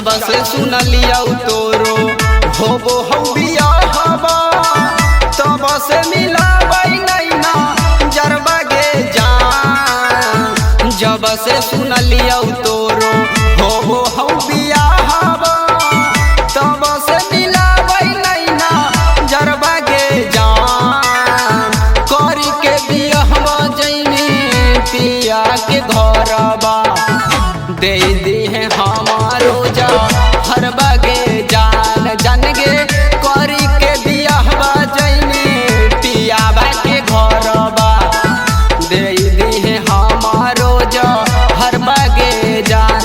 जब से सुन लिया तोरो होबो हम बियाहबा तब से मिलाबै नैना जरबा गे जान। जब से सुन लिया तोरो होबो हम बियाहबा तब से मिलाबै नैना जरबा गे जान। करी के बियाहबा जैनी पिया के घरबा दे दी है हमारो जा हर बगे जान जान गे। करी के बियाहबा जैनी पियाबा के घरबा दे दी है हमारो जा हर बगे जान।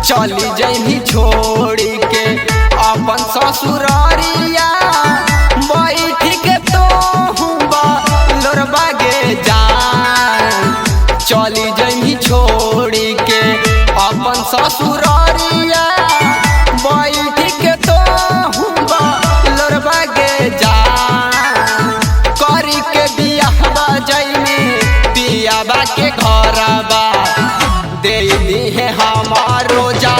चली जैनी छोड़ी के अपन ससुरारिया बैठ के तो लोरबा गे जान। चली जैनी छोड़ी के अपन ससुरारिया बैठ के तो लोरबा गे जान। करी के बियाहबा जैनी पियाबा के घरबा दे दी है हमारो जा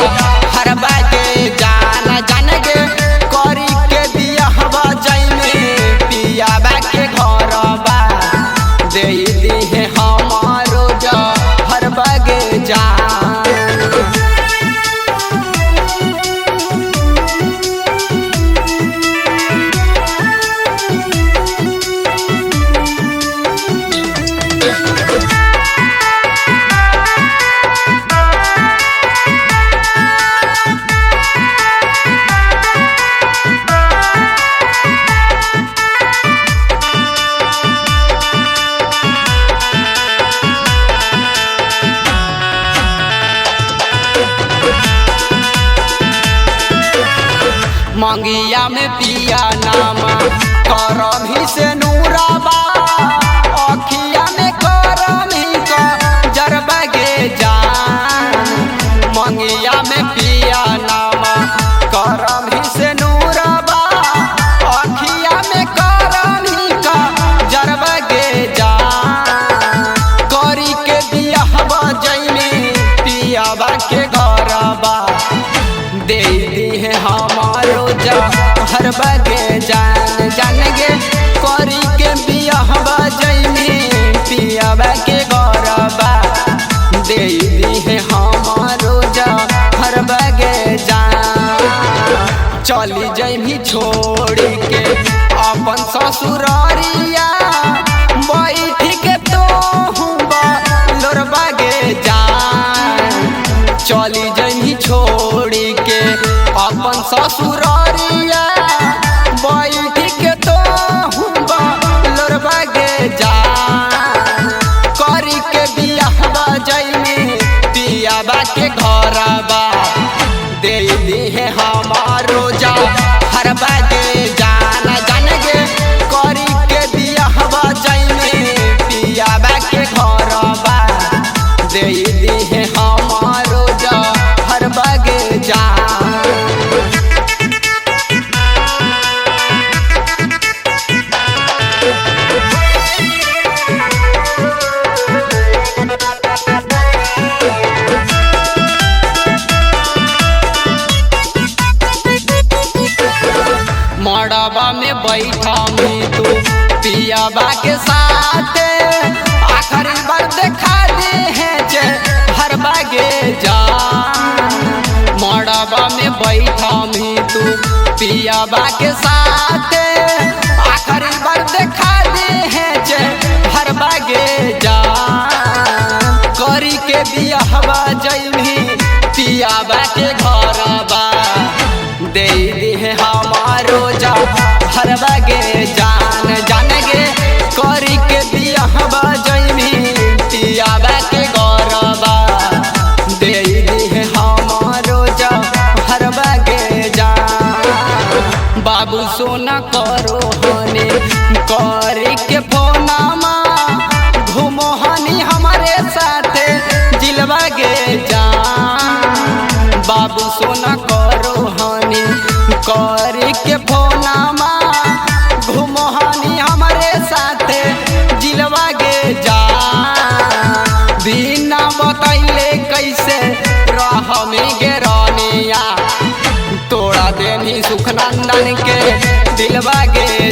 हर बगे जान जान गे। करी के बियाहबा जैनी पियाबा के घरबा दे दी है हमारो जा हर बगे जान। मंगिया में पिया नामा करमी से नूराबा अखिया में करमी का जरबा गे जान। मंगिया में पिया नामा करमी से नूराबा अखिया में करमी का जरबा गे जान। करी के बियाहबा जैनी पियाबा के घरबा दे दी है हमारो जा हर बगे जान जान गे। करी के बियाहबा जैनी पियाबा के घरबा दे दी है हमारो जा हर बगे जान। चली जैनी छोड़ी के अपन ससुरारिया बैठ के तो लोरबा गे जान। चली जैनी छोड़ी के अपन ससुरारिया बैठ के तो लोरबा गे जान। करी के बियाहबा जैनी पियाबा के घरबा दे दी है हमारो जा हर बगे जान जान गे। करी के बियाहबा जैनी पियाबा के घरबा दे दी है हमारो जा हर बगे जान। मड़बा में बैठा में तू पियाबा के साथ आखिरी बार देखा दे है जे हर बगे जान। मड़बा में बैठा में तू पियाबा के साथ आखिरी बार देखा दे है जे हर बगे जान। करी के बियाहबा जैनी पियाबा के घरबा दे दी है हमारो जा हर बगे जान जान गे। करी के बियाहबा जैनी पियाबा के घरबा दे दी है हमारो जा हर बगे जान। बाबू सोना करो हने करी के फोनामा घूमो हनी हमारे साथ जिलवा गे जान। बाबू सोना करो हनी करी के फोनामा घूमो हनी हमारे साथ जिलवा गे जान। बिना बतैले कैसे रह में गे रानी सुख नंदन के दिलवा गे